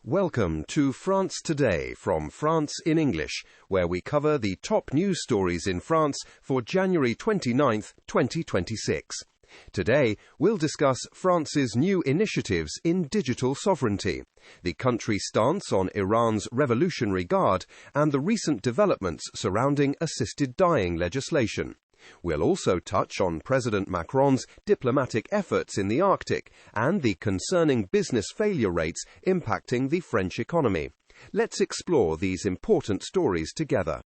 Welcome to France Today from France in English, where we cover the top news stories in France for January 29th, 2026. Today, we'll discuss France's new initiatives in digital sovereignty, the country's stance on Iran's Revolutionary Guard, and the recent developments surrounding assisted dying legislation. We'll also touch on President Macron's diplomatic efforts in the Arctic and the concerning business failure rates impacting the French economy. Let's explore these important stories together.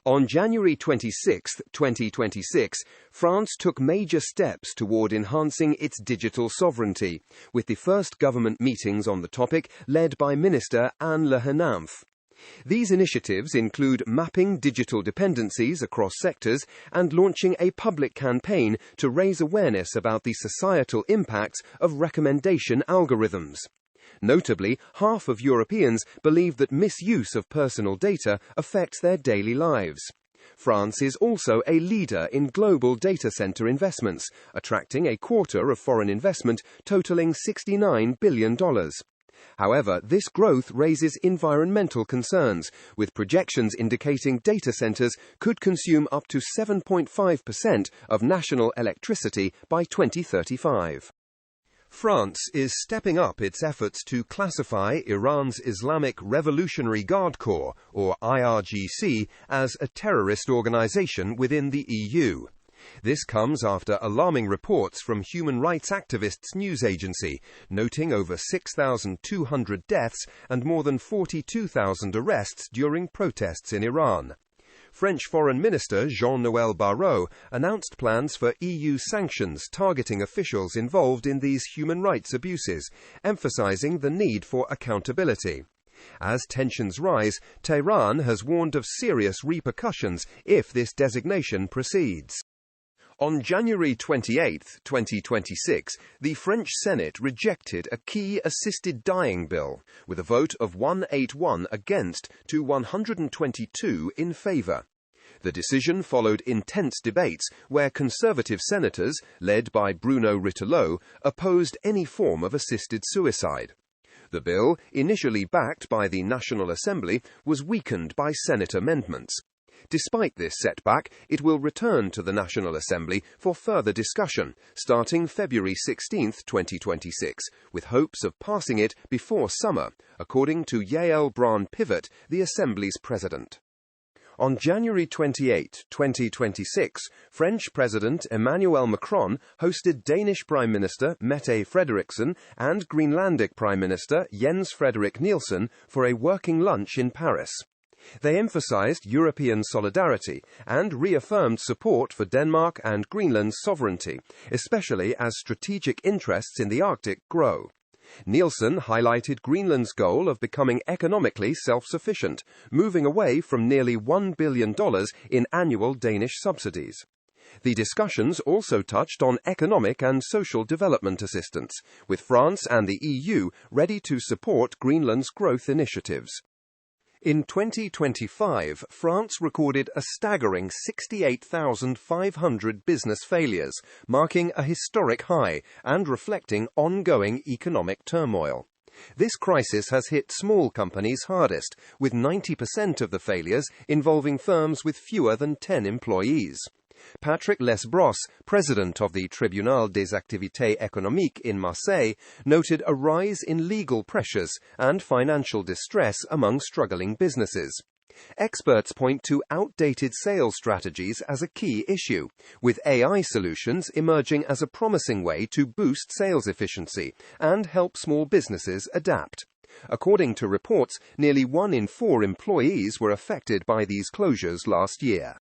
On January 26, 2026, France took major steps toward enhancing its digital sovereignty, with the first government meetings on the topic led by Minister Anne Le Henanff. These initiatives include mapping digital dependencies across sectors and launching a public campaign to raise awareness about the societal impacts of recommendation algorithms. Notably, half of Europeans believe that misuse of personal data affects their daily lives. France is also a leader in global data center investments, attracting a quarter of foreign investment totaling $69 billion. However, this growth raises environmental concerns, with projections indicating data centers could consume up to 7.5% of national electricity by 2035. France is stepping up its efforts to classify Iran's Islamic Revolutionary Guard Corps, or IRGC, as a terrorist organization within the EU. This comes after alarming reports from human rights activists news agency, noting over 6,200 deaths and more than 42,000 arrests during protests in Iran. French Foreign Minister Jean-Noël Barrot announced plans for EU sanctions targeting officials involved in these human rights abuses, emphasizing the need for accountability. As tensions rise, Tehran has warned of serious repercussions if this designation proceeds. On January 28, 2026, the French Senate rejected a key assisted dying bill, with a vote of 181 against to 122 in favor. The decision followed intense debates where conservative senators, led by Bruno Retailleau, opposed any form of assisted suicide. The bill, initially backed by the National Assembly, was weakened by Senate amendments. Despite this setback, it will return to the National Assembly for further discussion, starting February 16, 2026, with hopes of passing it before summer, according to Yael Braun-Pivet, the Assembly's president. On January 28, 2026, French President Emmanuel Macron hosted Danish Prime Minister Mette Frederiksen and Greenlandic Prime Minister Jens Frederik Nielsen for a working lunch in Paris. They emphasized European solidarity and reaffirmed support for Denmark and Greenland's sovereignty, especially as strategic interests in the Arctic grow. Nielsen highlighted Greenland's goal of becoming economically self-sufficient, moving away from nearly $1 billion in annual Danish subsidies. The discussions also touched on economic and social development assistance, with France and the EU ready to support Greenland's growth initiatives. In 2025, France recorded a staggering 68,500 business failures, marking a historic high and reflecting ongoing economic turmoil. This crisis has hit small companies hardest, with 90% of the failures involving firms with fewer than 10 employees. Patrick Lesbros, president of the Tribunal des Activités Économiques in Marseille, noted a rise in legal pressures and financial distress among struggling businesses. Experts point to outdated sales strategies as a key issue, with AI solutions emerging as a promising way to boost sales efficiency and help small businesses adapt. According to reports, nearly 1 in 4 employees were affected by these closures last year.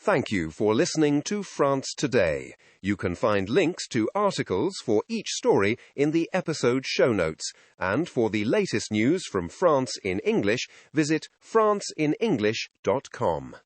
Thank you for listening to France Today. You can find links to articles for each story in the episode show notes. And for the latest news from France in English, visit franceinenglish.com.